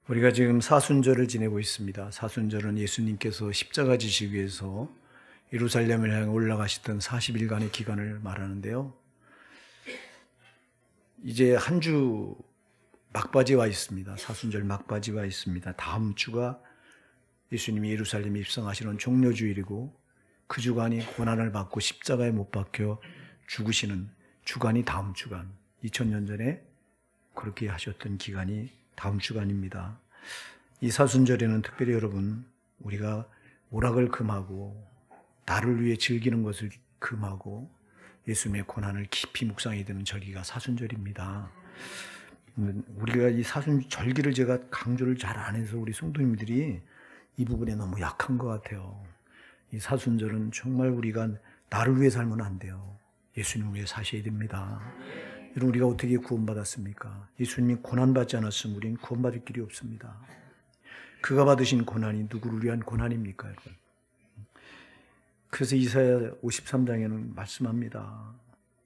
우리가 지금 사순절을 지내고 있습니다. 사순절은 예수님께서 십자가 지시기 위해서 예루살렘을 향해 올라가시던 40일간의 기간을 말하는데요. 이제 한 주 막바지에 와 있습니다. 사순절 막바지에 와 있습니다. 다음 주가 예수님이 예루살렘에 입성하시는 종료주일이고 그 주간이 고난을 받고 십자가에 못 박혀 죽으시는 주간이 다음 주간, 2000년 전에 그렇게 하셨던 기간이 다음 주간입니다. 이 사순절에는 특별히 여러분, 우리가 오락을 금하고 나를 위해 즐기는 것을 금하고 예수님의 고난을 깊이 묵상해야 되는 절기가 사순절입니다. 우리가 이 사순절기를 제가 강조를 잘 안 해서 우리 성도님들이 이 부분에 너무 약한 것 같아요. 이 사순절은 정말 우리가 나를 위해 살면 안 돼요. 예수님을 위해 사셔야 됩니다. 여러분, 우리가 어떻게 구원받았습니까? 예수님이 고난받지 않았으면 우리는 구원받을 길이 없습니다. 그가 받으신 고난이 누구를 위한 고난입니까, 여러분? 그래서 이사야 53장에는 말씀합니다.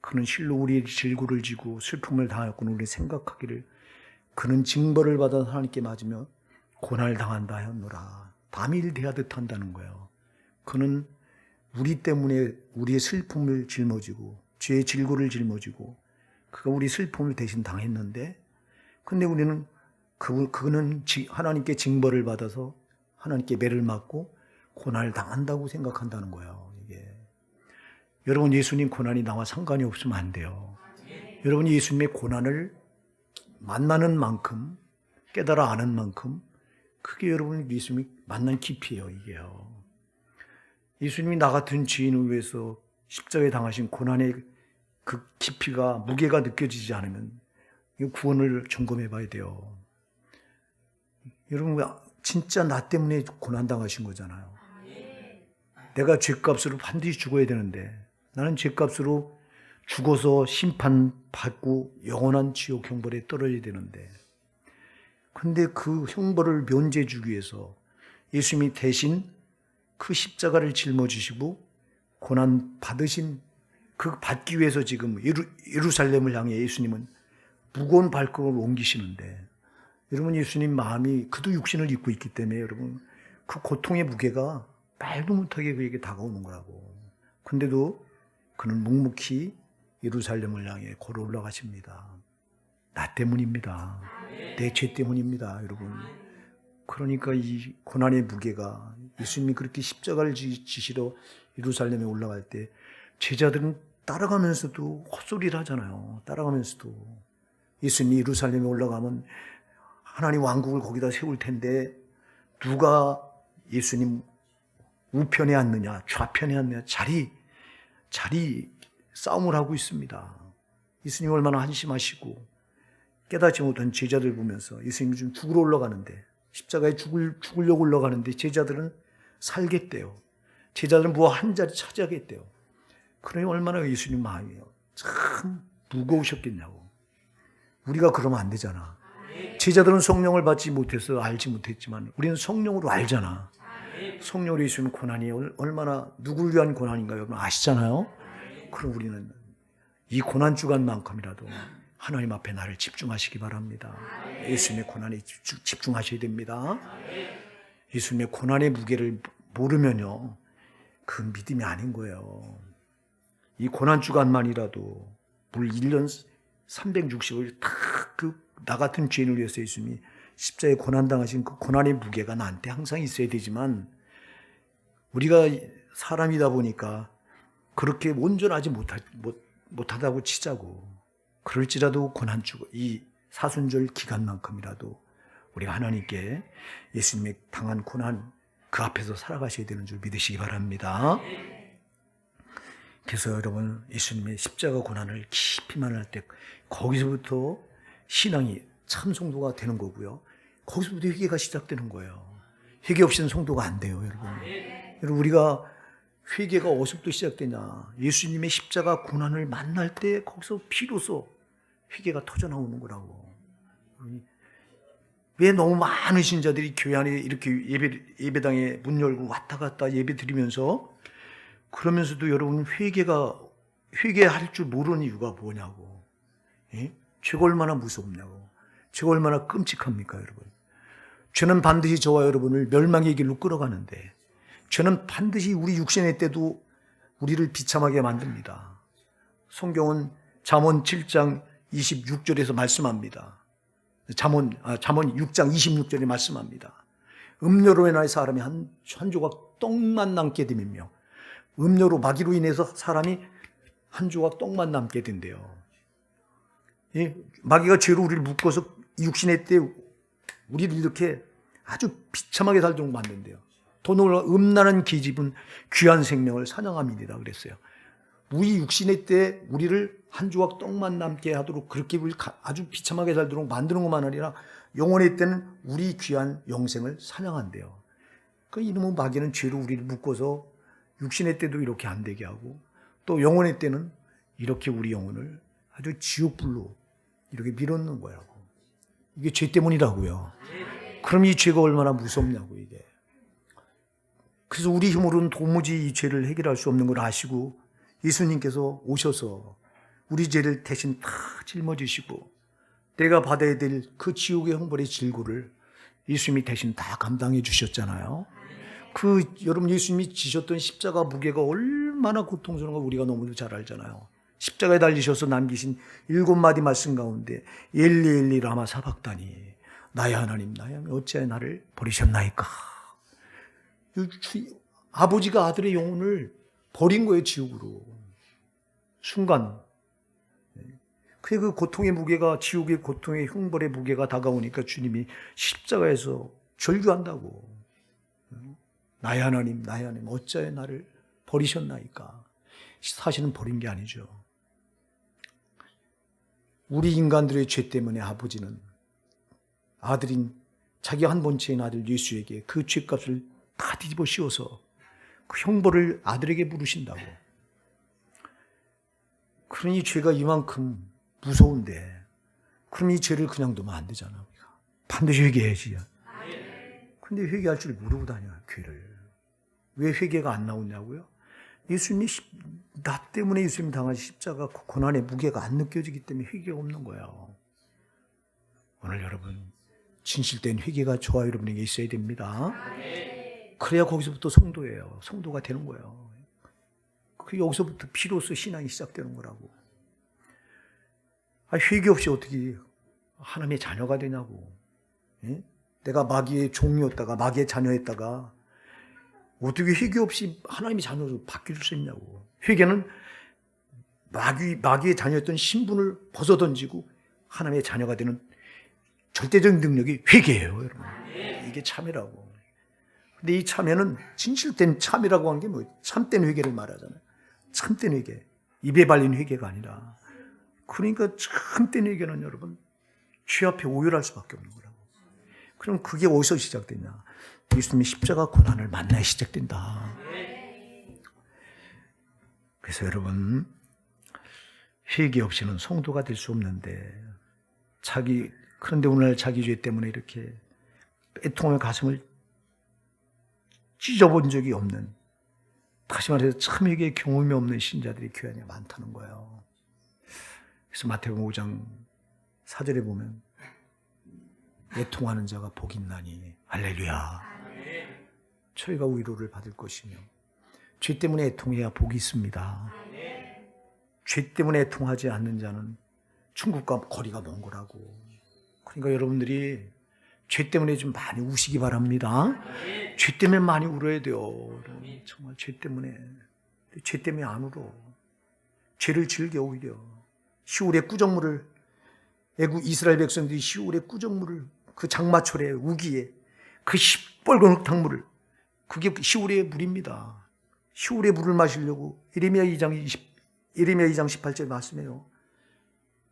그는 실로 우리의 질고를 지고 슬픔을 당하였고 우리 생각하기를 그는 징벌을 받아 하나님께 맞으며 고난을 당한다 하였노라. 남일 대하듯 한다는 거예요. 그는 우리 때문에 우리의 슬픔을 짊어지고 죄의 질고를 짊어지고 그가 우리 슬픔을 대신 당했는데, 근데 우리는 그는 하나님께 징벌을 받아서 하나님께 매를 맞고 고난을 당한다고 생각한다는 거예요. 이게 여러분, 예수님 고난이 나와 상관이 없으면 안 돼요. 여러분이 예수님의 고난을 만나는 만큼, 깨달아 아는 만큼 그게 여러분 예수님이 만난 깊이에요. 이게요. 예수님이 나 같은 죄인을 위해서 십자가에 당하신 고난의 그 깊이가, 무게가 느껴지지 않으면 구원을 점검해 봐야 돼요. 여러분, 진짜 나 때문에 고난당하신 거잖아요. 내가 죄값으로 반드시 죽어야 되는데 나는 죄값으로 죽어서 심판받고 영원한 지옥 형벌에 떨어져야 되는데, 근데 그 형벌을 면제해 주기 위해서 예수님이 대신 그 십자가를 짊어지시고 고난 받으신 그 받기 위해서 지금 예루살렘을 향해 예수님은 무거운 발걸음을 옮기시는데, 여러분, 예수님 마음이 그도 육신을 입고 있기 때문에 여러분 그 고통의 무게가 말도 못하게 그에게 다가오는 거라고. 근데도 그는 묵묵히 예루살렘을 향해 걸어 올라가십니다. 나 때문입니다. 내 죄 때문입니다, 여러분. 그러니까 이 고난의 무게가, 예수님이 그렇게 십자가를 지시러 예루살렘에 올라갈 때 제자들은 따라가면서도 헛소리를 하잖아요. 따라가면서도 예수님이 예루살렘에 올라가면 하나님 왕국을 거기다 세울 텐데 누가 예수님 우편에 앉느냐 좌편에 앉느냐 자리 싸움을 하고 있습니다. 예수님 얼마나 한심하시고 깨닫지 못한 제자들 보면서 예수님이 좀 죽으러 올라가는데, 십자가에 죽으려고 올라가는데 제자들은 살겠대요. 제자들은 뭐 한 자리 차지하겠대요. 그러니 얼마나 예수님 마음이요, 참 무거우셨겠냐고. 우리가 그러면 안 되잖아. 제자들은 성령을 받지 못해서 알지 못했지만 우리는 성령으로 알잖아. 성령으로 예수님 고난이 얼마나 누구를 위한 고난인가 여러분 아시잖아요. 그럼 우리는 이 고난 주간만큼이라도 하나님 앞에 나를 집중하시기 바랍니다. 예수님의 고난에 집중하셔야 됩니다. 예수님의 고난의 무게를 모르면요, 그 믿음이 아닌 거예요. 이 고난 주간만이라도 물 1년 365일 다 나 같은 죄인을 위해서 예수님이 십자가에 고난당하신 그 고난의 무게가 나한테 항상 있어야 되지만, 우리가 사람이다 보니까 그렇게 온전하지 못하다고 치자고. 그럴지라도 이 사순절 기간만큼이라도 우리가 하나님께 예수님의 당한 고난 그 앞에서 살아가셔야 되는 줄 믿으시기 바랍니다. 그래서 여러분, 예수님의 십자가 고난을 깊이 만날 때 거기서부터 신앙이 참 성도가 되는 거고요. 거기서부터 회개가 시작되는 거예요. 회개 없이는 성도가 안 돼요, 여러분. 여러분, 우리가 회개가 어디서부터 시작되냐? 예수님의 십자가 고난을 만날 때 거기서 비로소 회개가 터져 나오는 거라고. 왜 너무 많은 신자들이 교회 안에 이렇게 예배당에 문 열고 왔다 갔다 예배 드리면서, 그러면서도 여러분 회개할 줄 모르는 이유가 뭐냐고. 예? 죄가 얼마나 무섭냐고. 죄가 얼마나 끔찍합니까, 여러분. 죄는 반드시 저와 여러분을 멸망의 길로 끌어가는데, 죄는 반드시 우리 육신의 때도 우리를 비참하게 만듭니다. 성경은 잠언 7장 26절에서 말씀합니다. 잠언 6장 26절에 말씀합니다. 음료로 인하여 사람이 한 조각 떡만 남게 되며, 음료로 마귀로 인해서 사람이 한 조각 떡만 남게 된대요. 마귀가 죄로 우리를 묶어서 육신의 때 우리를 이렇게 아주 비참하게 살도록 만든대요. 더 놀라 음란한 계집은 귀한 생명을 사냥함이니라 그랬어요. 우리 육신의 때 우리를 한 조각 떡만 남게 하도록 그렇게 아주 비참하게 살도록 만드는 것만 아니라 영혼의 때는 우리 귀한 영생을 사냥한대요. 그 이놈의 마귀는 죄로 우리를 묶어서 육신의 때도 이렇게 안 되게 하고, 또 영혼의 때는 이렇게 우리 영혼을 아주 지옥불로 이렇게 밀어넣는 거라고. 이게 죄 때문이라고요. 그럼 이 죄가 얼마나 무섭냐고 이게. 그래서 우리 힘으로는 도무지 이 죄를 해결할 수 없는 걸 아시고 예수님께서 오셔서 우리 죄를 대신 다 짊어지시고 내가 받아야 될 그 지옥의 형벌의 질고를 예수님이 대신 다 감당해 주셨잖아요. 여러분 예수님이 지셨던 십자가 무게가 얼마나 고통스러운 걸 우리가 너무도 잘 알잖아요. 십자가에 달리셔서 남기신 7마디 말씀 가운데 엘리 엘리 라마 사박다니, 나의 하나님 나의 하나님 어찌하여 나를 버리셨나이까. 아버지가 아들의 영혼을 버린 거예요, 지옥으로. 순간. 그 고통의 무게가, 지옥의 고통의 형벌의 무게가 다가오니까 주님이 십자가에서 절규한다고. 나의 하나님 나의 하나님 어찌하여 나를 버리셨나이까. 사실은 버린 게 아니죠. 우리 인간들의 죄 때문에 아버지는 아들인 자기 한 번째인 아들 예수에게 그 죄값을 다 뒤집어 씌워서 그 형벌을 아들에게 물으신다고. 그러니 죄가 이만큼 무서운데, 그럼 이 죄를 그냥 두면 안 되잖아. 우리가 반드시 회개해야지. 근데 회개할 줄 모르고 다녀요, 죄를. 왜 회개가 안 나오냐고요? 예수님이 나 때문에 예수님 당하신 십자가 고난의 무게가 안 느껴지기 때문에 회개가 없는 거예요. 오늘 여러분 진실된 회개가 저와 여러분에게 있어야 됩니다. 그래야 거기서부터 성도예요. 성도가 되는 거예요. 여기서부터 비로소 신앙이 시작되는 거라고. 회개 없이 어떻게 하나님의 자녀가 되냐고. 내가 마귀의 종이었다가 마귀의 자녀였다가 어떻게 회개 없이 하나님의 자녀로 바뀔 수 있냐고. 회개는 마귀의 자녀였던 신분을 벗어던지고 하나님의 자녀가 되는 절대적인 능력이 회개예요, 여러분. 이게 참회라고. 근데 이 참회는 진실된 참이라고 하는 게 뭐예요? 참된 회개를 말하잖아요. 참된 회개. 입에 발린 회개가 아니라. 그러니까 참된 회개는 여러분 죄 앞에 오열할 수밖에 없는 거라고. 그럼 그게 어디서 시작되냐? 예수님의 십자가 고난을 만나야 시작된다. 그래서 여러분 회개 없이는 성도가 될 수 없는데, 그런데 오늘날 자기 죄 때문에 이렇게 애통의 가슴을 찢어본 적이 없는, 다시 말해서 참 회개의 경험이 없는 신자들이 교회 안에 많다는 거예요. 그래서 마태복음 5장 4절에 보면 애통하는 자가 복이 있나니 할렐루야. 저희가 위로를 받을 것이며, 죄 때문에 애통해야 복이 있습니다. 죄 때문에 애통하지 않는 자는 천국과 거리가 먼 거라고. 그러니까 여러분들이 죄 때문에 좀 많이 우시기 바랍니다. 죄 때문에 많이 울어야 돼요. 정말 죄 때문에 안 울어. 죄를 즐겨 오히려. 시올의 꾸정물을, 애국 이스라엘 백성들이 시올의 꾸정물을, 그 장마철에 우기에 그 시뻘건 흙탕물을, 그게 시올의 물입니다. 시올의 물을 마시려고 예레미야 2장 18절 말씀해요.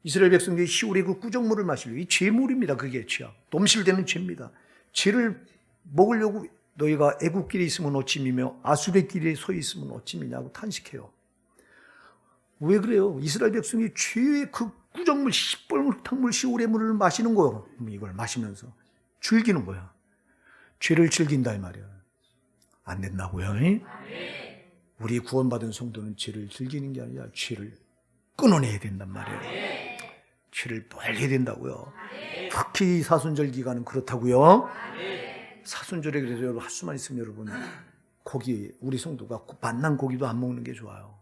이스라엘 백성들이 시올의 그 꾸정물을 마시려고. 이 죄물입니다. 그게 죄야. 넘실대는 죄입니다. 죄를 먹으려고 너희가 애국길에 있으면 어찌미며 아수르의 길에 서 있으면 어찌미냐고 탄식해요. 왜 그래요? 이스라엘 백성이 죄의 그 꾸정물, 시뻘건 흙탕물, 시올의 물을 마시는 거예요. 이걸 마시면서 즐기는 거야. 죄를 즐긴다 이 말이야. 안 된다고요. 우리 구원받은 성도는 죄를 즐기는 게 아니라 죄를 끊어내야 된단 말이에요. 죄를 멀리 해야 된다고요. 특히 사순절 기간은 그렇다고요. 사순절에 그래서 여러분 할 수만 있으면 여러분 고기, 우리 성도가 만난 고기도 안 먹는 게 좋아요.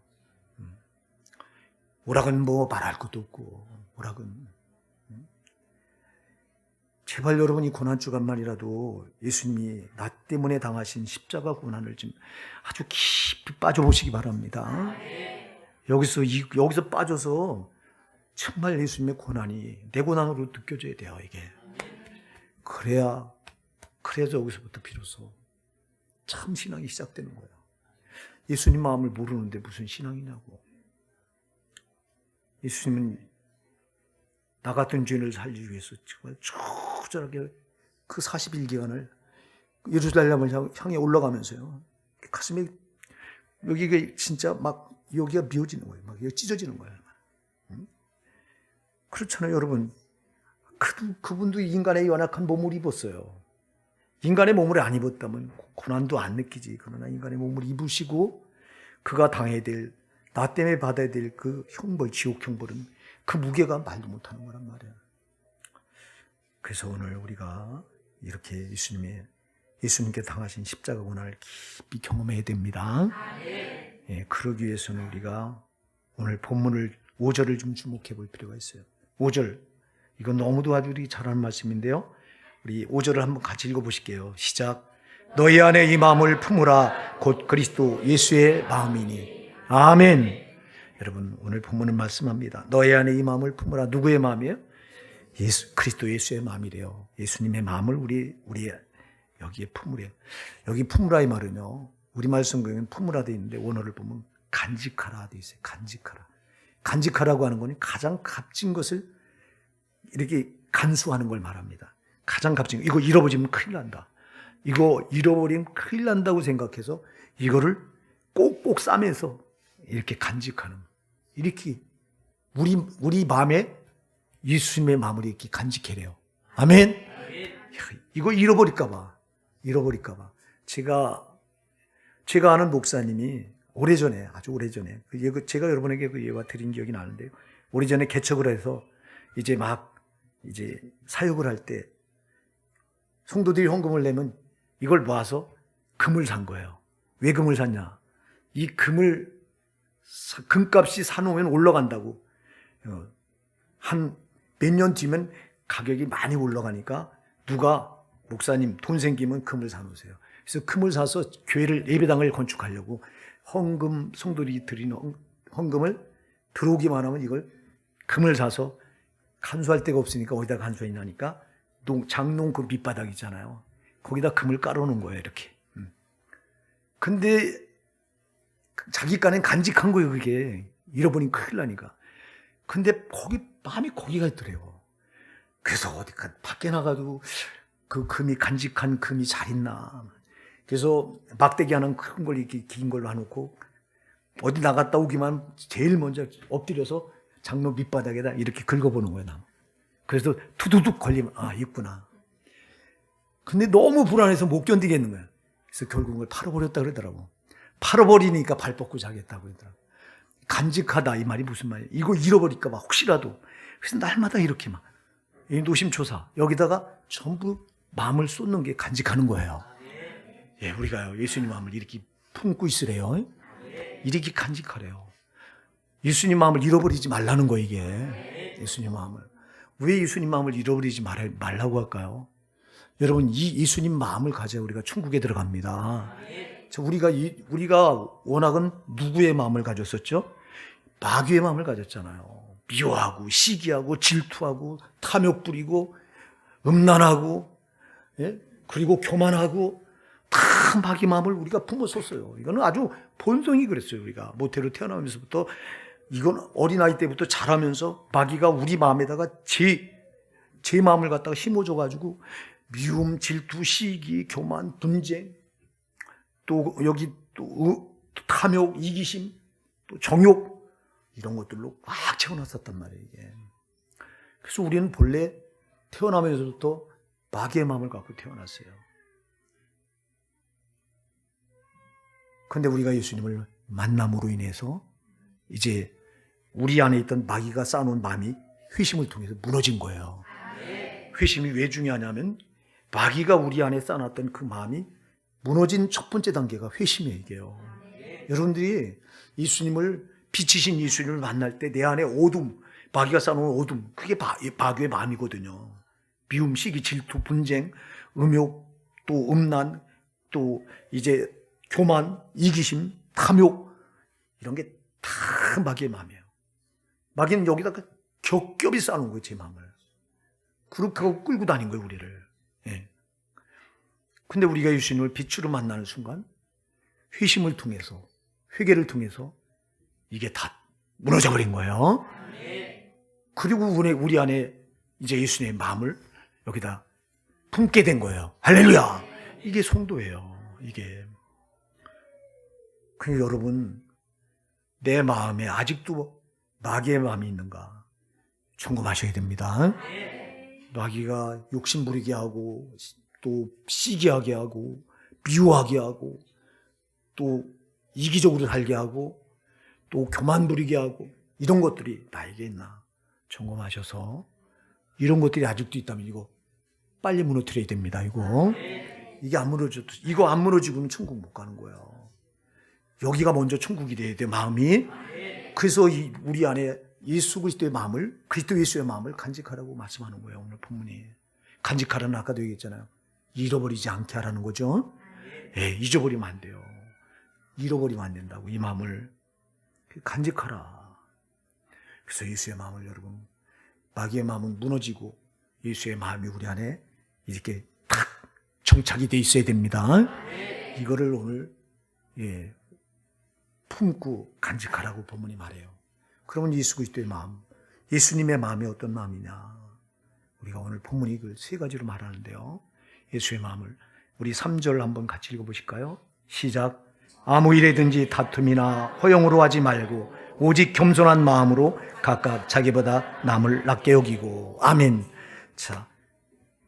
오락은 뭐 말할 것도 없고, 오락은. 제발 여러분 이 고난주간만이라도 예수님이 나 때문에 당하신 십자가 고난을 좀 아주 깊이 빠져보시기 바랍니다. 여기서 빠져서 정말 예수님의 고난이 내 고난으로 느껴져야 돼요, 이게. 그래야 여기서부터 비로소 참 신앙이 시작되는 거예요. 예수님 마음을 모르는데 무슨 신앙이냐고. 예수님은 나 같은 죄인을 살리기 위해서 정말 초절하게 그 40일기간을 예루살렘을 향해 올라가면서요. 가슴에 여기가 진짜 막 여기가 미어지는 거예요. 막 찢어지는 거예요. 그렇잖아요, 여러분. 그분도 인간의 연약한 몸을 입었어요. 인간의 몸을 안 입었다면 고난도 안 느끼지. 그러나 인간의 몸을 입으시고 그가 당해야 될, 나 때문에 받아야 될 그 형벌, 지옥 형벌은 그 무게가 말도 못하는 거란 말이에요. 그래서 오늘 우리가 이렇게 예수님께 당하신 십자가 고난을 깊이 경험해야 됩니다. 예, 그러기 위해서는 우리가 오늘 본문을 5절을 좀 주목해 볼 필요가 있어요. 5절, 이건 너무도 아주 우리 잘하는 말씀인데요. 우리 5절을 한번 같이 읽어보실게요. 시작. 너희 안에 이 마음을 품으라. 곧 그리스도 예수의 마음이니. 아멘. 여러분 오늘 본문은 말씀합니다. 너희 안에 이 마음을 품으라. 누구의 마음이에요? 그리스도 예수의 마음이래요. 예수님의 마음을 우리 여기에 품으래요. 여기 품으라의 말은요, 우리말 성경에는 품으라 돼 있는데 원어를 보면 간직하라 돼 있어요. 간직하라. 간직하라고 하는 거는 가장 값진 것을 이렇게 간수하는 걸 말합니다. 가장 값진 거. 이거 잃어버리면 큰일 난다. 이거 잃어버리면 큰일 난다고 생각해서 이거를 꼭꼭 싸매서 이렇게 간직하는, 이렇게 우리 마음에 예수님의 마음을 이렇게 간직해래요. 아멘. 이거 잃어버릴까봐. 제가 아는 목사님이 오래전에, 아주 오래전에, 제가 여러분에게 그 예화 드린 기억이 나는데요. 오래전에 개척을 해서 이제 사역을 할 때 성도들이 헌금을 내면 이걸 모아서 금을 산 거예요. 왜 금을 샀냐? 이 금값이 사놓으면 올라간다고. 한 몇 년 뒤면 가격이 많이 올라가니까 누가 목사님 돈 생기면 금을 사놓으세요. 그래서 금을 사서 교회를, 예배당을 건축하려고 헌금, 성도들이 드리는 헌금을 들어오기만 하면 이걸 금을 사서 간수할 데가 없으니까 어디다 간수했냐니까 장롱 그 밑바닥 있잖아요. 거기다 금을 깔아놓은 거예요, 이렇게. 근데 자기 깐엔 간직한 거예요, 그게. 잃어버리면 큰일 나니까. 근데 마음이 거기가 있더래요. 그래서 어디가 밖에 나가도 그 간직한 금이 잘 있나. 그래서 막대기 하나 큰 걸 이렇게 긴 걸로 해놓고 어디 나갔다 오기만 제일 먼저 엎드려서 장롱 밑바닥에다 이렇게 긁어보는 거예요, 나. 그래서 투두둑 걸리면 있구나. 근데 너무 불안해서 못 견디겠는 거예요. 그래서 결국 그걸 팔아버렸다 그러더라고. 팔아버리니까 발 뻗고 자겠다고 그러더라고. 간직하다 이 말이 무슨 말이에요? 이거 잃어버릴까 봐 혹시라도. 그래서 날마다 이렇게 막 노심초사 여기다가 전부 마음을 쏟는 게 간직하는 거예요. 예, 우리가요 예수님 마음을 이렇게 품고 있으래요. 이렇게 간직하래요. 예수님 마음을 잃어버리지 말라는 거, 이게. 예수님 마음을. 왜 예수님 마음을 잃어버리지 말라고 할까요? 여러분, 이 예수님 마음을 가져야 우리가 천국에 들어갑니다. 우리가 워낙은 누구의 마음을 가졌었죠? 마귀의 마음을 가졌잖아요. 미워하고 시기하고 질투하고 탐욕 부리고 음란하고, 예? 그리고 교만하고 다 마귀 마음을 우리가 품었었어요. 이거는 아주 본성이 그랬어요. 우리가 모태로 태어나면서부터, 이건 어린아이 때부터 자라면서 마귀가 우리 마음에다가 제 마음을 갖다가 심어줘가지고 미움, 질투, 시기, 교만, 분쟁, 또 여기 또 탐욕, 이기심, 또 정욕, 이런 것들로 막 채워놨었단 말이에요, 이게. 그래서 우리는 본래 태어나면서부터 마귀의 마음을 갖고 태어났어요. 그런데 우리가 예수님을 만남으로 인해서 이제 우리 안에 있던 마귀가 쌓아놓은 마음이 회심을 통해서 무너진 거예요. 회심이 왜 중요하냐면 마귀가 우리 안에 쌓아놨던 그 마음이 무너진 첫 번째 단계가 회심이에요. 이게요. 여러분들이 예수님을 빛이신 예수님을 만날 때 내 안에 어둠, 마귀가 쌓아놓은 어둠, 그게 마귀의 마음이거든요. 미움, 시기, 질투, 분쟁, 음욕, 또 음란, 또 이제 교만, 이기심, 탐욕, 이런 게 다 마귀의 마음이에요. 마귀는 여기다 겹겹이 쌓아놓은 거예요, 제 마음을. 그렇게 하고 끌고 다닌 거예요, 우리를. 예. 근데 우리가 예수님을 빛으로 만나는 순간 회심을 통해서, 회개를 통해서 이게 다 무너져 버린 거예요. 그리고 우리 안에 이제 예수님의 마음을 여기다 품게 된 거예요. 할렐루야! 이게 성도예요, 이게. 그러니까 여러분, 내 마음에 아직도 마귀의 마음이 있는가 점검하셔야 됩니다. 마귀가 욕심 부리게 하고, 또 시기하게 하고, 미워하게 하고, 또 이기적으로 살게 하고, 또 교만 부리게 하고, 이런 것들이 나에게 있나 점검하셔서, 이런 것들이 아직도 있다면 이거 빨리 무너뜨려야 됩니다. 이게 안 무너져도, 이거 안 무너지고는 천국 못 가는 거예요. 여기가 먼저 천국이 돼야 돼, 마음이. 그래서 우리 안에 예수 그리스도의 마음을, 그리스도 예수의 마음을 간직하라고 말씀하는 거예요, 오늘 본문이. 간직하라는 아까도 얘기했잖아요. 잃어버리지 않게 하라는 거죠. 예, 잊어버리면 안 돼요. 잃어버리면 안 된다고, 이 마음을. 간직하라. 그래서 예수의 마음을, 여러분, 마귀의 마음은 무너지고 예수의 마음이 우리 안에 이렇게 탁 정착이 돼 있어야 됩니다. 이거를 오늘 품고 간직하라고 본문이 말해요. 그러면 예수 그리스도의 마음, 예수님의 마음이 어떤 마음이냐, 우리가 오늘 본문이 그 세 가지로 말하는데요. 예수의 마음을 우리 3절 한번 같이 읽어보실까요? 시작. 아무 일에든지 다툼이나 허용으로 하지 말고 오직 겸손한 마음으로 각각 자기보다 남을 낮게 여기고. 아멘. 자,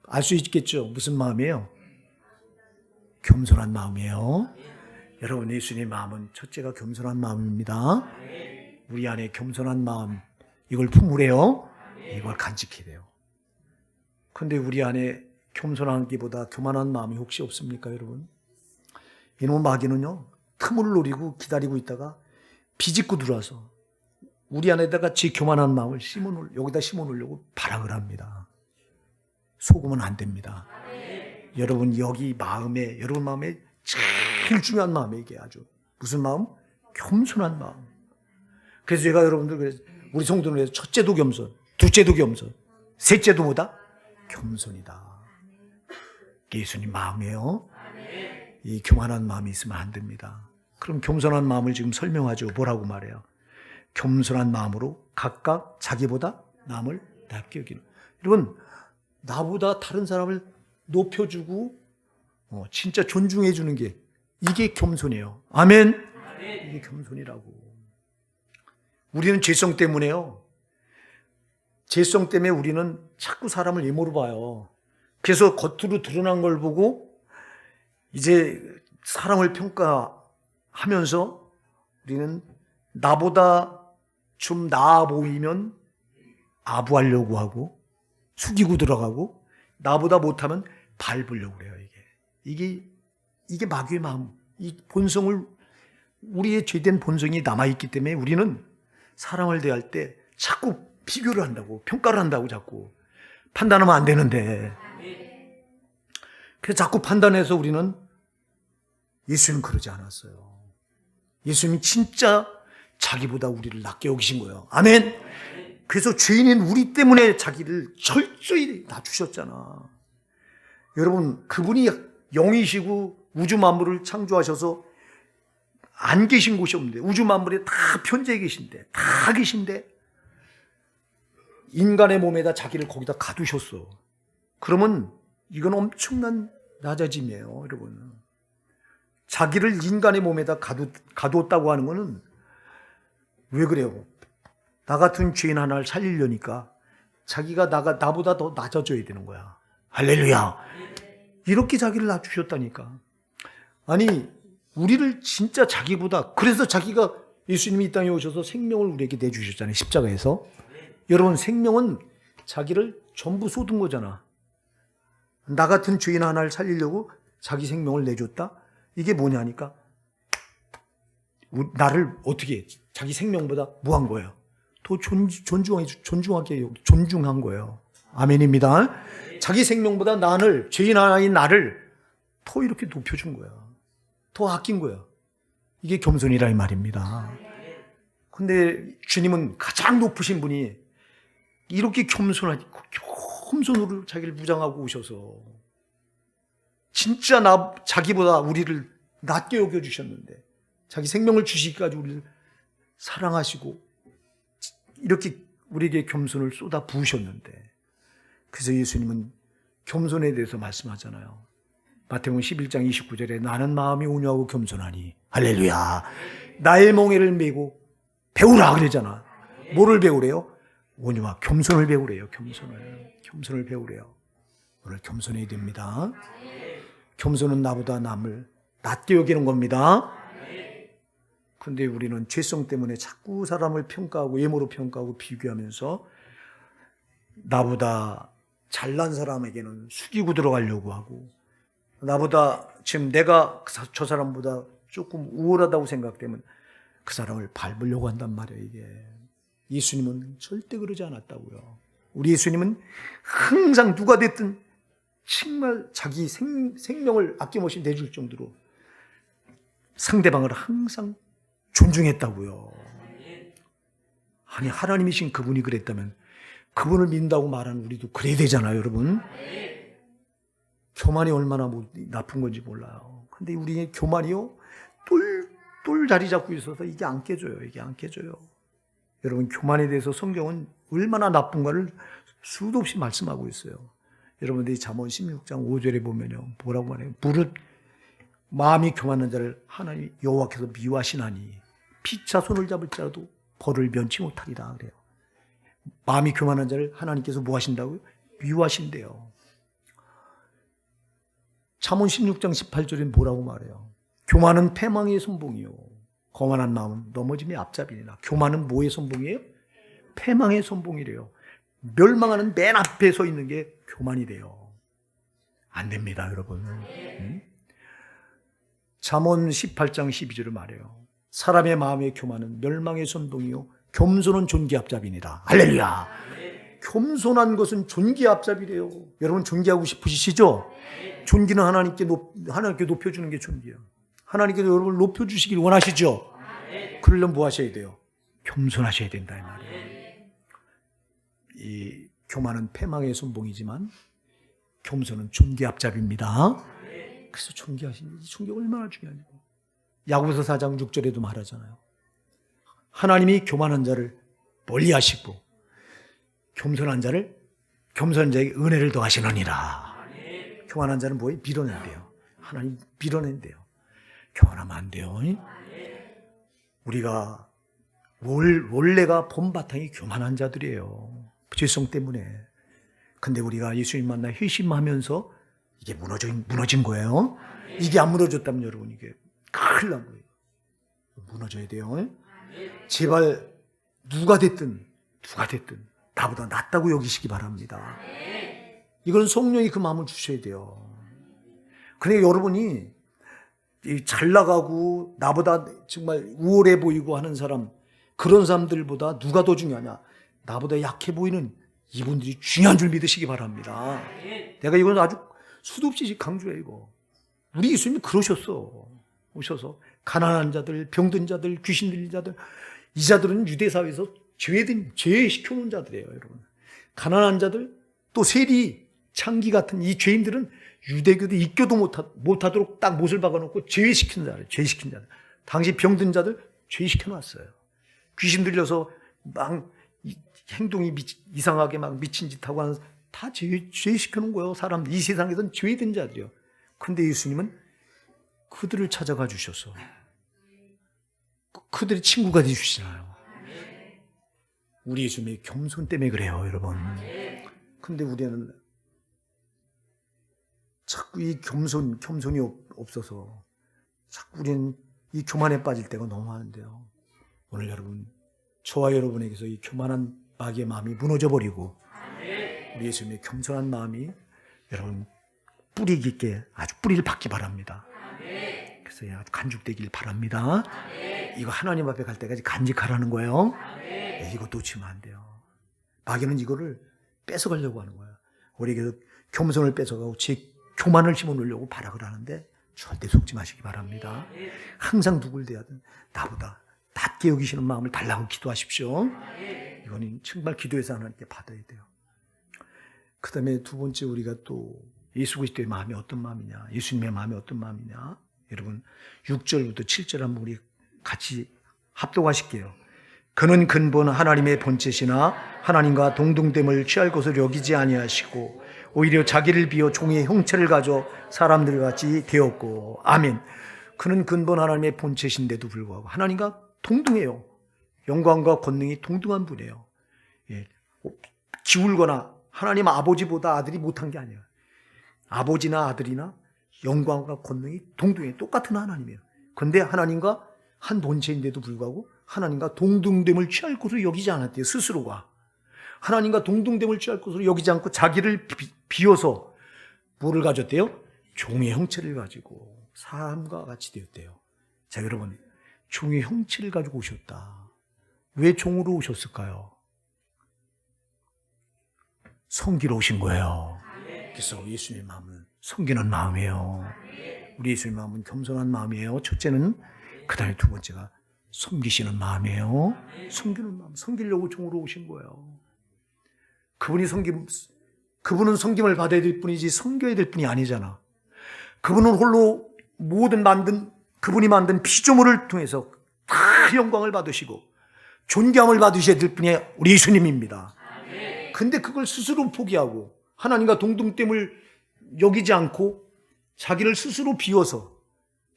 알 수 있겠죠? 무슨 마음이에요? 겸손한 마음이에요. 여러분, 예수님의 마음은 첫째가 겸손한 마음입니다. 우리 안에 겸손한 마음, 이걸 품으래요. 이걸 간직해야 돼요. 그런데 우리 안에 겸손하기보다 교만한 마음이 혹시 없습니까, 여러분? 이놈 마귀는요, 틈을 노리고 기다리고 있다가 비집고 들어와서 우리 안에다가 제 교만한 마음을 여기다 심어놓으려고 발악을 합니다. 속으면 안 됩니다. 여러분, 여러분 마음에 제일 중요한 마음이 이게 아주 무슨 마음? 겸손한 마음. 그래서 제가 여러분들, 우리 성도는 해서 첫째도 겸손, 둘째도 겸손, 셋째도 뭐다? 겸손이다. 예수님 마음이에요. 이 교만한 마음이 있으면 안 됩니다. 그럼 겸손한 마음을 지금 설명하죠. 뭐라고 말해요? 겸손한 마음으로 각각 자기보다 남을 낮게 여기는. 여러분, 나보다 다른 사람을 높여주고 진짜 존중해 주는 게, 이게 겸손이에요. 아멘. 이게 겸손이라고. 우리는 죄성 때문에요. 죄성 때문에 우리는 자꾸 사람을 예모로 봐요. 그래서 겉으로 드러난 걸 보고 이제 사람을 평가하면서 우리는 나보다 좀 나아 보이면 아부하려고 하고 숙이고 들어가고, 나보다 못하면 밟으려고 그래요. 이게 마귀의 마음, 이 본성을, 우리의 죄된 본성이 남아있기 때문에 우리는 사람을 대할 때 자꾸 비교를 한다고, 평가를 한다고, 자꾸 판단하면 안 되는데, 그래서 자꾸 판단해서 우리는, 예수님은 그러지 않았어요. 예수님이 진짜 자기보다 우리를 낮게 여기신 거예요. 아멘. 그래서 죄인인 우리 때문에 자기를 철저히 낮추셨잖아. 여러분, 그분이 영이시고 우주 만물을 창조하셔서 안 계신 곳이 없는데, 우주 만물에 다 편재해 계신데, 다 계신데 인간의 몸에다 자기를 거기다 가두셨어. 그러면 이건 엄청난 낮아짐이에요, 여러분. 자기를 인간의 몸에다 가두었다고 하는 거는 왜 그래요? 나 같은 죄인 하나를 살리려니까 자기가 나보다 더 낮아져야 되는 거야. 할렐루야. 이렇게 자기를 낮추셨다니까. 아니, 우리를 진짜 자기보다, 그래서 자기가, 예수님이 이 땅에 오셔서 생명을 우리에게 내주셨잖아요, 십자가에서. 여러분, 생명은 자기를 전부 쏟은 거잖아. 나 같은 죄인 하나를 살리려고 자기 생명을 내줬다? 이게 뭐냐니까 나를 어떻게 자기 생명보다 뭐한 거예요? 더 존중한 거예요. 아멘입니다. 자기 생명보다 나를, 죄인 하나인 나를 더 이렇게 높여준 거야. 더 아낀 거야. 이게 겸손이라 이 말입니다. 근데 주님은 가장 높으신 분이 이렇게 겸손으로 자기를 무장하고 오셔서 진짜 자기보다 우리를 낮게 여겨주셨는데 자기 생명을 주시기까지 우리를 사랑하시고 이렇게 우리에게 겸손을 쏟아 부으셨는데, 그래서 예수님은 겸손에 대해서 말씀하잖아요. 마태복음 11장 29절에 나는 마음이 온유하고 겸손하니, 할렐루야, 나의 멍에를 메고 배우라 그러잖아. 뭐를 배우래요? 온유와 겸손을 배우래요. 겸손을 배우래요. 오늘 겸손해야 됩니다. 겸손은 나보다 남을 낮게 여기는 겁니다. 근데 우리는 죄성 때문에 자꾸 사람을 평가하고 외모로 평가하고 비교하면서 나보다 잘난 사람에게는 숙이고 들어가려고 하고, 나보다 지금 내가 저 사람보다 조금 우월하다고 생각되면 그 사람을 밟으려고 한단 말이에요. 이게 예수님은 절대 그러지 않았다고요. 우리 예수님은 항상 누가 됐든 정말 자기 생명을 아낌없이 내줄 정도로 상대방을 항상 존중했다고요. 아니, 하나님이신 그분이 그랬다면 그분을 믿는다고 말하는 우리도 그래야 되잖아요, 여러분. 교만이 얼마나 나쁜 건지 몰라요. 근데 우리의 교만이요, 똘 자리 잡고 있어서 이게 안 깨져요. 여러분, 교만에 대해서 성경은 얼마나 나쁜가를 수도 없이 말씀하고 있어요. 여러분들이 잠언 16장 5절에 보면요, 뭐라고 하나요? 마음이 교만한 자를 하나님 여호와께서 미워하시나니 피차 손을 잡을 자라도 벌을 면치 못하리라 그래요. 마음이 교만한 자를 하나님께서 뭐 하신다고요? 미워하신대요. 잠언 16장 18절에 뭐라고 말해요? 교만은 패망의 선봉이요, 거만한 마음은 넘어짐의 앞잡이니라. 교만은 뭐의 선봉이에요? 패망의 선봉이래요. 멸망하는 맨 앞에 서 있는 게 교만이래요. 안 됩니다, 여러분. 잠언 18장 12절을 말해요. 사람의 마음의 교만은 멸망의 선봉이요, 겸손은 존귀 앞잡이니라. 할렐루야. 겸손한 것은 존귀 앞잡이래요. 여러분, 존귀하고 싶으시죠? 존귀는 하나님께 높여주는 게 존귀예요. 하나님께서 여러분을 높여주시길 원하시죠? 그러려면 뭐 하셔야 돼요? 겸손하셔야 된다 이 말이에요. 이 교만은 패망의 선봉이지만 겸손은 존귀 앞잡이입니다. 그래서 존귀하신, 존귀 얼마나 중요하냐고. 야고보서 4장 6절에도 말하잖아요. 하나님이 교만한 자를 멀리하시고 겸손한 자에게 은혜를 더하시느니라. 교만한 자는 뭐예요? 밀어낸대요. 하나님 밀어낸대요. 교만하면 안 돼요. 우리가 원래가 본바탕이 교만한 자들이에요. 죄성 때문에. 근데 우리가 예수님 만나 회심하면서 이게 무너진 거예요. 이게 안 무너졌다면 여러분, 이게 큰일 난 거예요. 무너져야 돼요. 제발 누가 됐든 나보다 낫다고 여기시기 바랍니다. 이건 성령이 그 마음을 주셔야 돼요. 근데 여러분이 잘 나가고 나보다 정말 우월해 보이고 하는 사람, 그런 사람들보다 누가 더 중요하냐? 나보다 약해 보이는 이분들이 중요한 줄 믿으시기 바랍니다. 내가 이건 아주 수도 없이 강조해. 이거 우리 예수님이 그러셨어. 오셔서 가난한 자들, 병든 자들, 귀신 들린 자들, 이 자들은 유대 사회에서 죄 시켜놓은 자들이에요, 여러분. 가난한 자들, 또 세리, 창기 같은 이 죄인들은 유대교도 입교도 못하도록 딱 못을 박아놓고 죄시킨 자들. 당시 병든 자들 죄시켜놨어요. 귀신 들려서 막 행동이 이상하게 막 미친 짓 하고 하는, 다 죄시켜놓은 거예요. 사람, 이 세상에서는 죄된 자들이요. 근데 예수님은 그들을 찾아가 주셔서 그들의 친구가 되주시잖아요. 우리 예수님의 겸손 때문에 그래요, 여러분. 근데 우리는 자꾸 이 겸손이 없어서 자꾸 우리는 이 교만에 빠질 때가 너무 많은데요. 오늘 여러분, 저와 여러분에게서 이 교만한 마귀의 마음이 무너져 버리고 우리 예수님의 겸손한 마음이 여러분 뿌리 깊게 아주 뿌리를 받기 바랍니다. 그래서 아주 간죽되길 바랍니다. 이거 하나님 앞에 갈 때까지 간직하라는 거예요. 이거 놓치면 안 돼요. 마귀는 이거를 뺏어가려고 하는 거예요. 우리에게 겸손을 뺏어가고 제 교만을 심어놓으려고 발악을 하는데 절대 속지 마시기 바랍니다. 항상 누굴 대하든 나보다 낮게 여기시는 마음을 달라고 기도하십시오. 이거는 정말 기도해서 하나님께 받아야 돼요. 그 다음에 두 번째, 우리가 또 예수 그리스도의 마음이 어떤 마음이냐, 예수님의 마음이 어떤 마음이냐. 여러분 6절부터 7절 한번 우리 같이 합독하실게요. 그는 근본 하나님의 본체시나 하나님과 동등됨을 취할 것을 여기지 아니하시고 오히려 자기를 비워 종의 형체를 가져 사람들 같이 되었고. 아멘. 그는 근본 하나님의 본체신데도 불구하고 하나님과 동등해요. 영광과 권능이 동등한 분이에요. 기울거나 하나님 아버지보다 아들이 못한 게 아니에요. 아버지나 아들이나 영광과 권능이 동등해요. 똑같은 하나님이에요. 그런데 하나님과 한 본체인데도 불구하고 하나님과 동등됨을 취할 것으로 여기지 않았대요. 스스로가 하나님과 동등됨을 취할 것으로 여기지 않고 자기를 비워서 뭐를 가졌대요? 종의 형체를 가지고 사람과 같이 되었대요. 자, 여러분, 종의 형체를 가지고 오셨다. 왜 종으로 오셨을까요? 섬기러 오신 거예요. 그래서 예수님의 마음은 섬기는 마음이에요. 우리 예수님의 마음은 겸손한 마음이에요. 첫째는. 그 다음에 두 번째가 섬기시는 마음이에요. 섬기는 마음. 섬기려고 종으로 오신 거예요. 그분은 섬김을 받아야 될 뿐이지 섬겨야 될 뿐이 아니잖아. 그분은 홀로 그분이 만든 피조물을 통해서 다 영광을 받으시고 존경을 받으셔야 될 분이 우리 예수님입니다. 근데 그걸 스스로 포기하고 하나님과 동등됨을 여기지 않고 자기를 스스로 비워서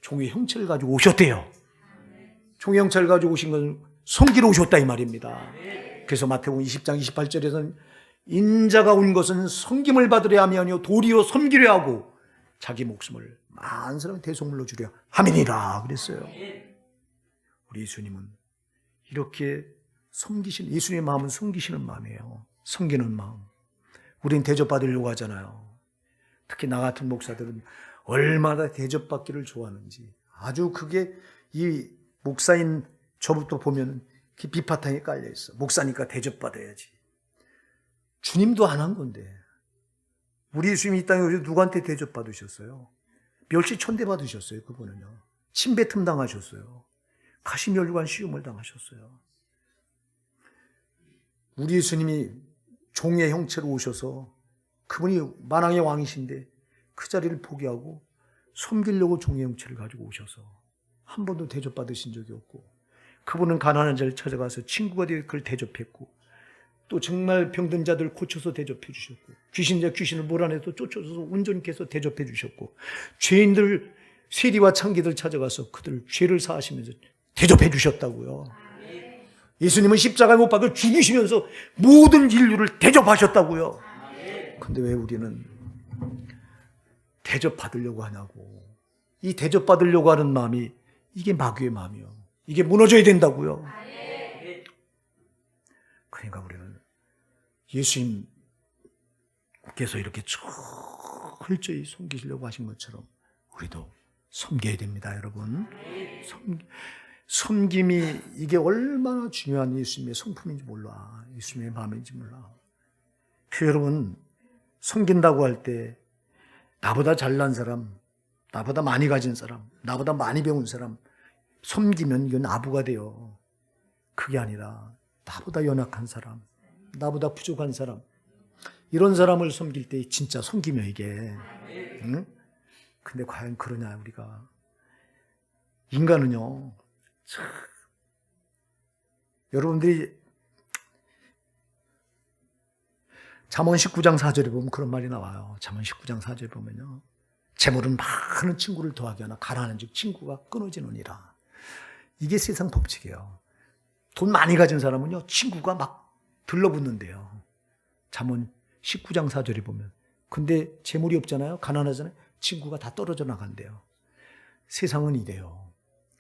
종의 형체를 가지고 오셨대요. 종의 형체를 가지고 오신 건 섬기러 오셨다 이 말입니다. 그래서 마태복음 20장 28절에서는 인자가 온 것은 섬김을 받으려 함이 아니요 도리어 섬기려 하고 자기 목숨을 많은 사람의 대속물로 주려 함이니라 그랬어요. 우리 예수님은 이렇게 예수님의 마음은 섬기시는 마음이에요. 섬기는 마음. 우린 대접받으려고 하잖아요. 특히 나 같은 목사들은 얼마나 대접받기를 좋아하는지. 아주 그게 이 목사인 저부터 보면 비파탕에 깔려있어. 목사니까 대접받아야지. 주님도 안 한 건데. 우리 예수님이 이 땅에 오셔서 누구한테 대접받으셨어요? 멸시천대 받으셨어요. 그분은요. 침뱉음 당하셨어요. 가시멸관 시험을 당하셨어요. 우리 예수님이 종의 형체로 오셔서 그분이 만왕의 왕이신데 그 자리를 포기하고 섬기려고 종의 형체를 가지고 오셔서 한 번도 대접받으신 적이 없고, 그분은 가난한 자를 찾아가서 친구가 되어 그를 대접했고, 또 정말 병든 자들 고쳐서 대접해 주셨고, 귀신을 몰아내서 쫓아서 온전케 해서 대접해 주셨고, 죄인들 세리와 창기들 찾아가서 그들 죄를 사하시면서 대접해 주셨다고요. 예수님은 십자가에 못 박혀 죽으시면서 모든 인류를 대접하셨다고요. 근데 왜 우리는 대접받으려고 하냐고. 이 대접받으려고 하는 마음이 이게 마귀의 마음이요. 이게 무너져야 된다고요. 그러니까 우리는 예수님께서 이렇게 철저히 섬기시려고 하신 것처럼 우리도 섬겨야 됩니다, 여러분. 섬김이 이게 얼마나 중요한 예수님의 성품인지 몰라. 예수님의 마음인지 몰라. 여러분, 섬긴다고 할 때 나보다 잘난 사람, 나보다 많이 가진 사람, 나보다 많이 배운 사람 섬기면 이건 아부가 돼요. 그게 아니라 나보다 연약한 사람, 나보다 부족한 사람, 이런 사람을 섬길 때 진짜 섬기며 이게. 응? 근데 과연 그러냐 우리가. 인간은요, 참, 여러분들이 잠언 19장 4절에 보면 그런 말이 나와요. 잠언 19장 4절에 보면요, 재물은 많은 친구를 더하게 하나 가난한 즉 친구가 끊어지느니라. 이게 세상 법칙이에요. 돈 많이 가진 사람은요, 친구가 막 들러붙는데요. 잠언 19장 4절에 보면. 근데 재물이 없잖아요. 가난하잖아요. 친구가 다 떨어져 나간대요. 세상은 이래요.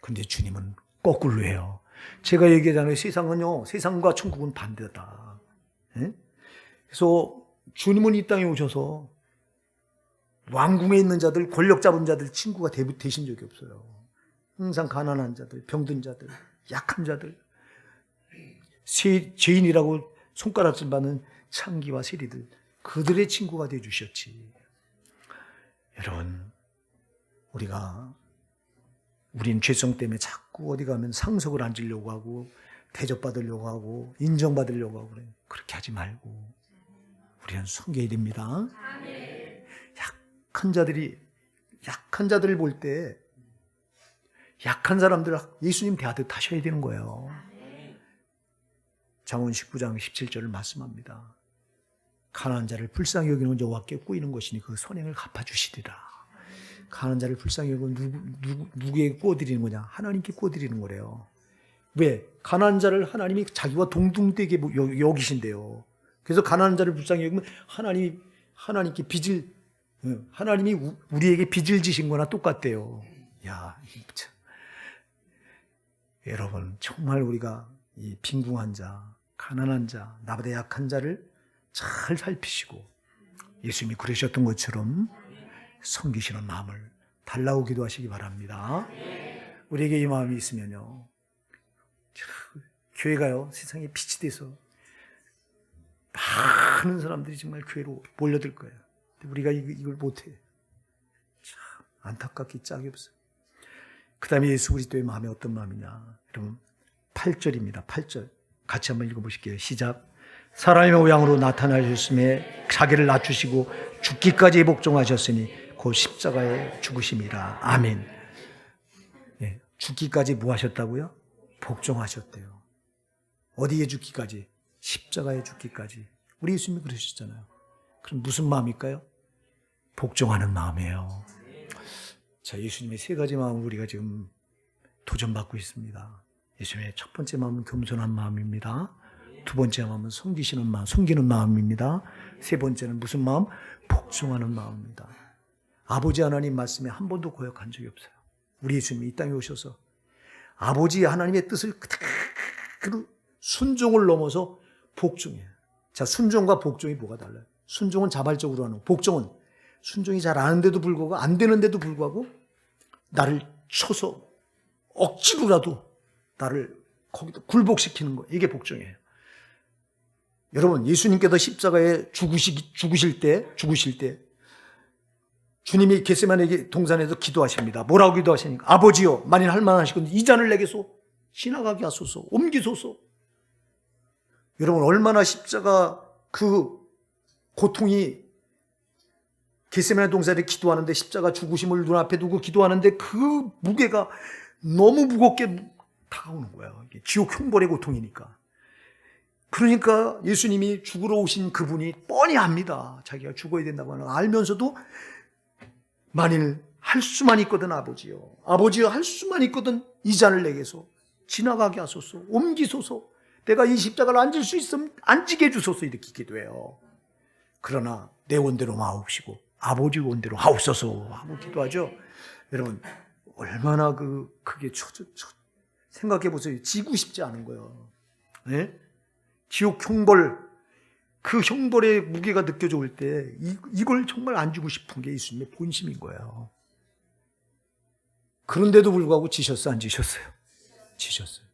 근데 주님은 거꾸로 해요. 제가 얘기하잖아요. 세상과 천국은 반대다. 예? 그래서 주님은 이 땅에 오셔서 왕궁에 있는 자들, 권력 잡은 자들 친구가 되신 적이 없어요. 항상 가난한 자들, 병든 자들, 약한 자들, 죄인이라고 손가락질 받는 창기와 세리들, 그들의 친구가 되어주셨지. 여러분, 우린 죄성 때문에 자꾸 어디 가면 상석을 앉으려고 하고 대접받으려고 하고 인정받으려고 하고 그래요. 그렇게 하지 말고 우리는 섬겨야 됩니다. 약한 자들을 볼 때 약한 사람들 예수님 대하듯 하셔야 되는 거예요. 잠언 19장 17절을 말씀합니다. 가난한 자를 불쌍히 여기는 여호와께 꾸이는 것이니 그 선행을 갚아주시리라. 가난한 자를 불쌍히 여기고 누구에게 꾸어드리는 거냐? 하나님께 꾸어드리는 거래요. 왜? 가난한 자를 하나님이 자기와 동등되게 여기신대요. 그래서 가난한 자를 불쌍히 여기면 하나님께 하나님이 우리에게 빚을 지신 거나 똑같대요. 야, 참. 여러분, 정말 우리가 이 빈궁한 자, 가난한 자, 나보다 약한 자를 잘 살피시고 예수님이 그러셨던 것처럼 섬기시는 마음을 달라고 기도하시기 바랍니다. 우리에게 이 마음이 있으면요, 교회가요 세상에 빛이 돼서 많은 사람들이 정말 교회로 몰려들 거예요. 근데 우리가 이걸 못해. 참 안타깝기 짝이 없어요. 그 다음에 예수 그리스도의 마음이 어떤 마음이냐? 여러분 8절입니다. 8절 같이 한번 읽어보실게요. 시작. 사람의 모양으로 나타나셨음에 자기를 낮추시고 죽기까지 복종하셨으니 곧 십자가에 죽으심이라. 아멘. 네, 죽기까지 뭐 하셨다고요? 복종하셨대요. 어디에 죽기까지? 십자가에 죽기까지. 우리 예수님이 그러셨잖아요. 그럼 무슨 마음일까요? 복종하는 마음이에요. 자, 예수님의 세 가지 마음을 우리가 지금 도전받고 있습니다. 예수님의 첫 번째 마음은 겸손한 마음입니다. 두 번째 마음은 섬기는 마음입니다. 세 번째는 무슨 마음? 복종하는 마음입니다. 아버지 하나님 말씀에 한 번도 거역한 적이 없어요. 우리 예수님이 이 땅에 오셔서 아버지 하나님의 뜻을 그대로 순종을 넘어서 복종해요. 자, 순종과 복종이 뭐가 달라요? 순종은 자발적으로 하는 거고, 복종은 순종이 잘 아는데도 불구하고 안 되는데도 불구하고 나를 쳐서 억지로라도 나를 거기다 굴복시키는 거, 이게 복종이에요. 여러분, 예수님께서 십자가에 죽으실 때 주님이 겟세마네 동산에서 기도하십니다. 뭐라고 기도하시니까? 아버지여, 만일 할 만하시거든 이 잔을 내게서 지나가게 하소서, 옮기소서. 여러분, 얼마나 십자가 그 고통이, 겟세마네 동산에 기도하는데 십자가 죽으심을 눈앞에 두고 기도하는데 그 무게가 너무 무겁게 다가오는 거예요. 이게 지옥 형벌의 고통이니까. 그러니까 예수님이 죽으러 오신 그분이 뻔히 압니다. 자기가 죽어야 된다고 하는 거 알면서도 만일 할 수만 있거든 아버지요, 할 수만 있거든 이 잔을 내게서 지나가게 하소서, 옮기소서, 내가 이 십자가를 앉을 수 있으면 앉게 해주소서, 이렇게 기도해요. 그러나 내 원대로 마옵시고 아버지 원대로 하옵소서 하고 기도하죠. 여러분, 얼마나 그게 생각해 보세요. 지고 싶지 않은 거예요. 네? 지옥 형벌, 그 형벌의 무게가 느껴져 올 때 이걸 정말 안 주고 싶은 게 예수님의 본심인 거예요. 그런데도 불구하고 지셨어요, 안 지셨어요? 지셨어요.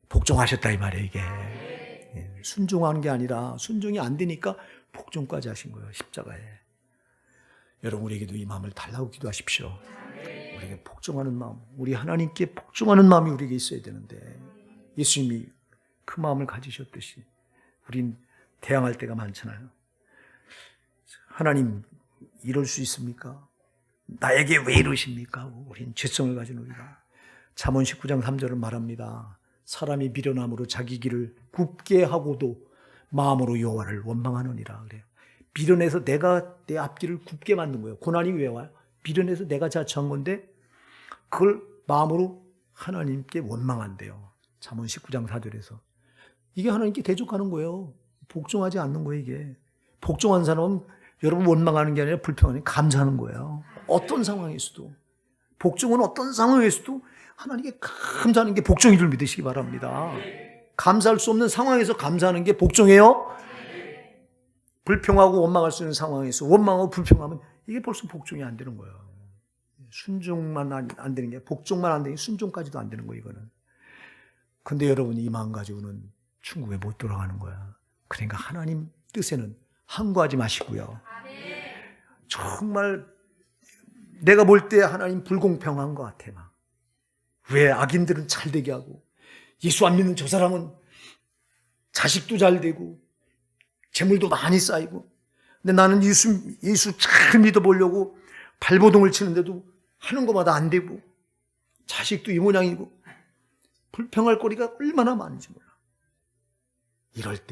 복종하셨다 이 말이에요, 이게. 순종하는 게 아니라 순종이 안 되니까 복종까지 하신 거예요, 십자가에. 여러분, 우리에게도 이 마음을 달라고 기도하십시오. 우리에게 복종하는 마음, 우리 하나님께 복종하는 마음이 우리에게 있어야 되는데 예수님이 그 마음을 가지셨듯이 우린 대항할 때가 많잖아요. 하나님, 이럴 수 있습니까? 나에게 왜 이러십니까? 우린 죄성을 가진 우리가. 잠언 19장 3절을 말합니다. 사람이 미련함으로 자기 길을 굽게 하고도 마음으로 여호와를 원망하느니라 그래요. 미련해서 내가 내 앞길을 굽게 만든 거예요. 고난이 왜 와요? 미련해서 내가 자처한 건데 그걸 마음으로 하나님께 원망한대요. 잠언 19장 4절에서. 이게 하나님께 대적하는 거예요. 복종하지 않는 거예요, 이게. 복종한 사람은 여러분 원망하는 게 아니라 불평하는, 감사하는 거예요. 어떤 상황에서도. 복종은 어떤 상황에서도 하나님께 감사하는 게 복종인 줄 믿으시기 바랍니다. 감사할 수 없는 상황에서 감사하는 게 복종이에요. 불평하고 원망할 수 있는 상황에서 원망하고 불평하면 이게 벌써 복종이 안 되는 거예요. 순종만 안 되는 게, 복종만 안 되는 게 순종까지도 안 되는 거예요, 이거는. 근데 여러분, 이 마음 가지고는 천국에 못 돌아가는 거야. 그러니까 하나님 뜻에는 항거하지 마시고요. 정말 내가 볼 때 하나님 불공평한 것 같아. 막. 왜 악인들은 잘 되게 하고 예수 안 믿는 저 사람은 자식도 잘 되고 재물도 많이 쌓이고, 근데 나는 예수 잘 믿어보려고 발버둥을 치는데도 하는 것마다 안 되고 자식도 이 모양이고 불평할 거리가 얼마나 많은지 몰라. 이럴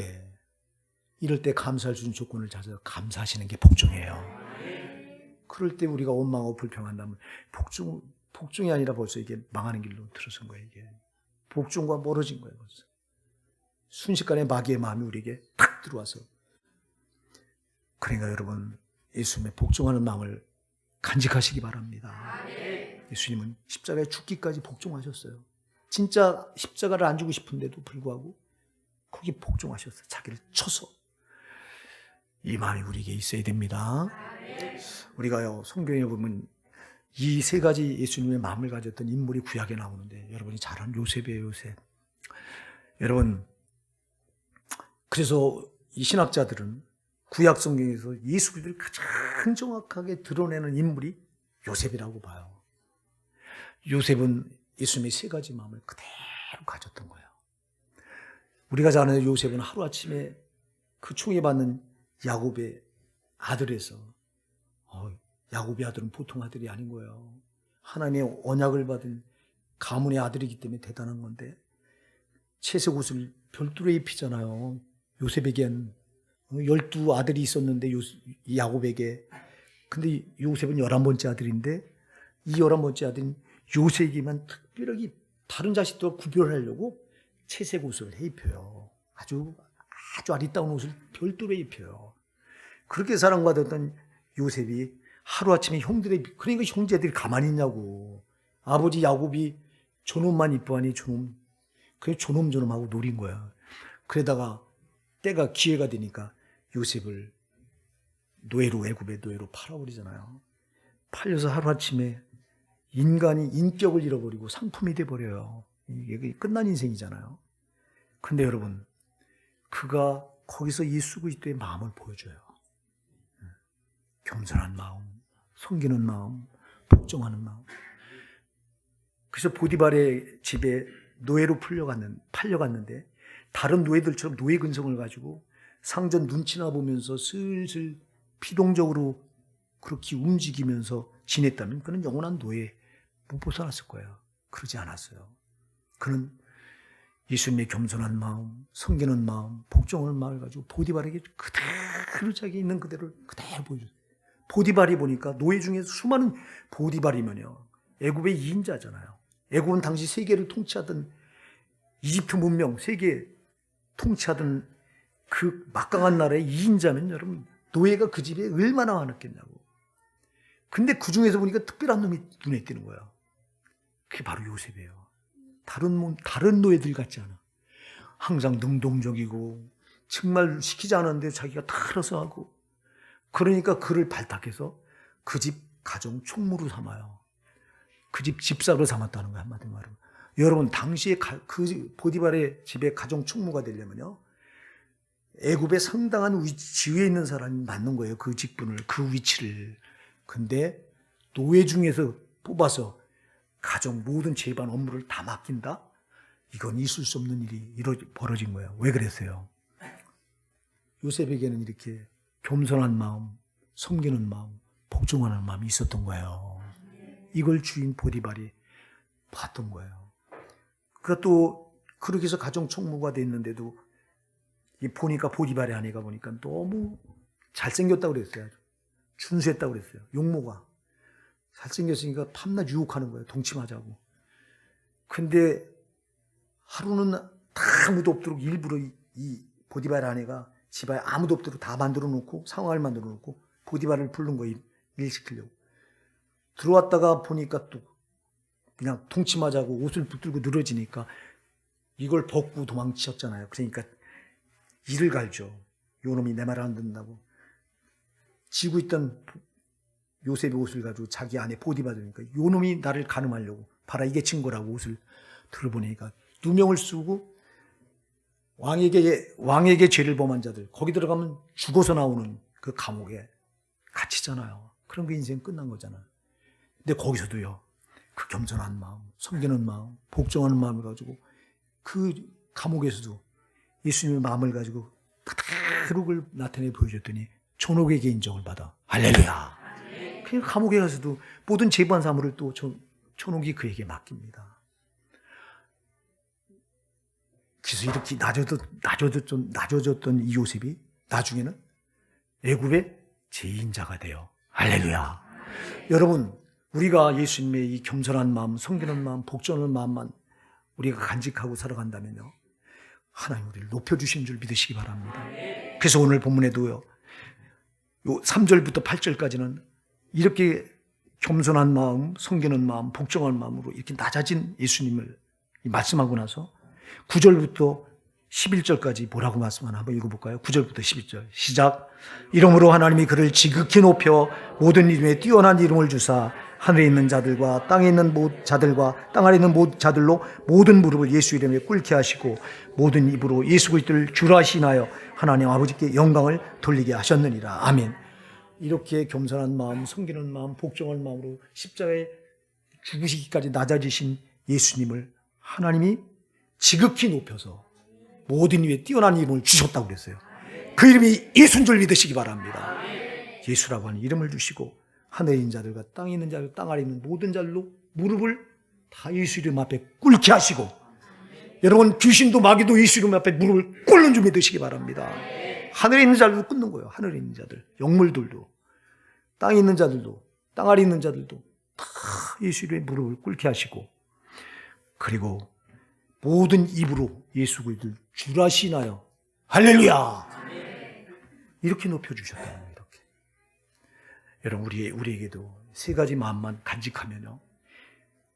때 감사할 수 있는 조건을 찾아서 감사하시는 게 복종이에요. 그럴 때 우리가 원망하고 불평한다면 복종이 아니라 벌써 이게 망하는 길로 들어선 거예요. 이게 복종과 멀어진 거예요. 벌써. 순식간에 마귀의 마음이 우리에게 탁 들어와서. 그러니까 여러분, 예수님의 복종하는 마음을 간직하시기 바랍니다. 예수님은 십자가에 죽기까지 복종하셨어요. 진짜 십자가를 안 주고 싶은데도 불구하고 거기 복종하셨어요. 자기를 쳐서. 이 마음이 우리에게 있어야 됩니다. 우리가요, 성경에 보면 이 세 가지 예수님의 마음을 가졌던 인물이 구약에 나오는데, 여러분이 잘 아는 요셉이에요, 요셉. 여러분, 그래서 이 신학자들은 구약 성경에서 예수 그리스도를 가장 정확하게 드러내는 인물이 요셉이라고 봐요. 요셉은 예수님의 세 가지 마음을 그대로 가졌던 거예요. 우리가 잘 아는 요셉은 하루아침에 그 총애받는 야곱의 아들에서, 야곱의 아들은 보통 아들이 아닌 거예요. 하나님의 언약을 받은 가문의 아들이기 때문에 대단한 건데, 채색 옷을 별도로 입히잖아요. 요셉에겐 12아들이 있었는데 야곱에게. 근데 요셉은 11번째 아들인데, 이 11번째 아들인 요셉에게만 특별하게 다른 자식들과 구별하려고 채색 옷을 해 입혀요. 아주 아리따운 옷을 별도로 입혀요. 그렇게 사랑받았던 요셉이 하루아침에 그러니까 형제들이 가만히 있냐고. 아버지 야곱이 존엄만 이뻐하니 그냥 존엄하고 노린 거야. 그러다가 때가 기회가 되니까 요셉을 애굽의 노예로 팔아버리잖아요. 팔려서 하루아침에 인간이 인격을 잃어버리고 상품이 돼버려요. 이게 끝난 인생이잖아요. 근데 여러분, 그가 거기서 예수 그리스도의 마음을 보여줘요. 겸손한 마음, 섬기는 마음, 복종하는 마음. 그래서 보디발의 집에 노예로 팔려갔는데, 다른 노예들처럼 노예 근성을 가지고 상전 눈치나 보면서 슬슬 피동적으로 그렇게 움직이면서 지냈다면 그는 영원한 노예 못 벗어났을 거예요. 그러지 않았어요. 그는 예수님의 겸손한 마음, 섬기는 마음, 복종하는 마음을 가지고 보디발에게 그대로 자기 있는 그대로 그대로 보여줬어요. 보디발이 보니까 노예 중에서 수많은 보디발이면요, 애굽의 2인자잖아요. 애굽은 당시 세계를 통치하던 이집트 문명, 세계 통치하던 그 막강한 나라의 2인자면 여러분, 노예가 그 집에 얼마나 많았겠냐고. 근데 그 중에서 보니까 특별한 놈이 눈에 띄는 거야. 그게 바로 요셉이에요. 다른 노예들 같지 않아. 항상 능동적이고 정말 시키지 않았는데 자기가 다 알아서 하고. 그러니까 그를 발탁해서 그 집 가정 총무로 삼아요. 그 집 집사로 삼았다는 거야, 한마디로 말하면. 여러분, 당시에 그 보디발의 집에 가정 총무가 되려면요, 애굽의 상당한 지위에 있는 사람이 맞는 거예요. 그 직분을, 그 위치를. 근데 노예 중에서 뽑아서 가정 모든 재반 업무를 다 맡긴다? 이건 있을 수 없는 일이 벌어진 거예요. 왜 그랬어요? 요셉에게는 이렇게 겸손한 마음, 섬기는 마음, 복종하는 마음이 있었던 거예요. 이걸 주인 보디발이 봤던 거예요. 그것도 그렇게 해서 가정 총무가 됐는데도 보니까 보디발의 아내가 보니까 너무 잘생겼다고 그랬어요. 준수했다고 그랬어요. 용모가. 잘생겼으니까 밤낮 유혹하는 거예요. 동침하자고. 근데 하루는 다 아무도 없도록 일부러 이 보디발의 아내가 집에 아무도 없도록 다 만들어 놓고, 상황을 만들어 놓고 보디발을 부른 거예요. 일 시키려고. 들어왔다가 보니까 또 그냥 동침하자고 옷을 붙들고 늘어지니까 이걸 벗고 도망치셨잖아요. 그러니까 이를 갈죠. 요 놈이 내 말을 안 듣는다고. 지고 있던 요셉의 옷을 가지고 자기 아내 보디바르니까 요 놈이 나를 간음하려고 봐라 이게 증거라고 옷을 들어보니까 누명을 쓰고 왕에게 죄를 범한 자들 거기 들어가면 죽어서 나오는 그 감옥에 갇히잖아요. 그럼 그 인생 끝난 거잖아요. 근데 거기서도요 그 겸손한 마음, 섬기는 마음, 복종하는 마음을 가지고 그 감옥에서도 예수님의 마음을 가지고 그대로 나타내 보여줬더니 촌옥에게 인정을 받아. 할렐루야. 그냥 감옥에 가서도 모든 재반 사물을 또 촌옥이 그에게 맡깁니다. 그래서 이렇게 낮아졌던 이 요셉이 나중에는 애굽의 제인자가 돼요. 할렐루야. 여러분, 우리가 예수님의 이 겸손한 마음, 섬기는 마음, 복종하는 마음만 우리가 간직하고 살아간다면요, 하나님 우리를 높여주신 줄 믿으시기 바랍니다. 그래서 오늘 본문에도요, 요 3절부터 8절까지는 이렇게 겸손한 마음, 섬기는 마음, 복종하는 마음으로 이렇게 낮아진 예수님을 말씀하고 나서 9절부터 11절까지 뭐라고 말씀하나 한번 읽어볼까요? 9절부터 11절 시작. 이러므로 하나님이 그를 지극히 높여 모든 이름에 뛰어난 이름을 주사 하늘에 있는 자들과 땅에 있는 모든 자들과 땅 아래 있는 모든 자들로 모든 무릎을 예수 이름에 꿇게 하시고 모든 입으로 예수 그리스도를 주라 하시나요 하나님 아버지께 영광을 돌리게 하셨느니라. 아멘. 이렇게 겸손한 마음, 섬기는 마음, 복종하는 마음으로 십자가에 죽으시기까지 낮아지신 예수님을 하나님이 지극히 높여서 모든 위에 뛰어난 이름을 주셨다고 그랬어요. 그 이름이 예수인 줄 믿으시기 바랍니다. 예수라고 하는 이름을 주시고 하늘에 있는 자들과 땅에 있는 자들, 땅 아래 있는 모든 자들로 무릎을 다 예수 이름 앞에 꿇게 하시고, 여러분 귀신도 마귀도 예수 이름 앞에 무릎을 꿇는 줄 믿으시기 바랍니다. 하늘에 있는 자들도 꿇는 거예요. 하늘에 있는 자들, 영물들도, 땅에 있는 자들도, 땅 아래 있는 자들도 다 예수 이름에 무릎을 꿇게 하시고, 그리고 모든 입으로 예수 그리스도를 주라시나요. 할렐루야. 이렇게 높여주셨다는 거예요. 이렇게. 여러분 우리에게도 세 가지 마음만 간직하면요,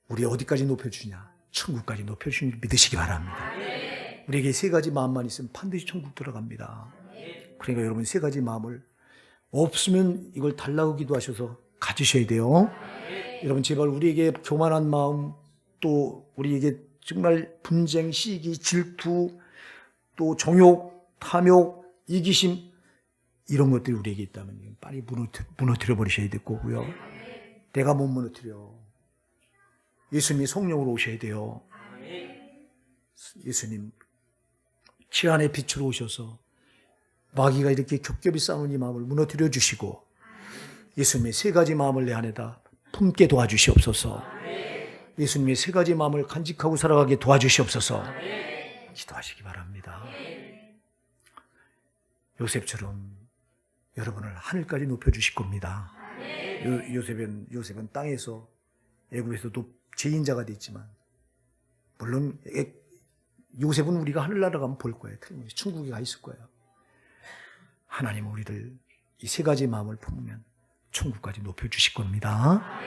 우리 어디까지 높여주냐? 천국까지 높여주신 줄 믿으시기 바랍니다. 우리에게 세 가지 마음만 있으면 반드시 천국 들어갑니다. 그러니까 여러분 세 가지 마음을 없으면 이걸 달라고 기도하셔서 가지셔야 돼요. 여러분 제발 우리에게 교만한 마음, 또 우리에게 정말 분쟁, 시기, 질투, 또 정욕, 탐욕, 이기심, 이런 것들이 우리에게 있다면 빨리 무너뜨려 버리셔야 될 거고요. 내가 못 무너뜨려. 예수님이 성령으로 오셔야 돼요. 예수님 치안의 빛으로 오셔서 마귀가 이렇게 겹겹이 싸우는 이 마음을 무너뜨려 주시고, 예수님의 세 가지 마음을 내 안에다 품게 도와주시옵소서. 예수님의 세 가지 마음을 간직하고 살아가게 도와주시옵소서. 기도하시기 바랍니다. 요셉처럼 여러분을 하늘까지 높여주실 겁니다. 요셉은 땅에서, 애굽에서 제인자가 됐지만, 물론 요셉은 우리가 하늘나라 가면 볼 거예요. 틀림없이 천국에 가 있을 거예요. 하나님은 우리를 이 세 가지 마음을 품으면 천국까지 높여주실 겁니다.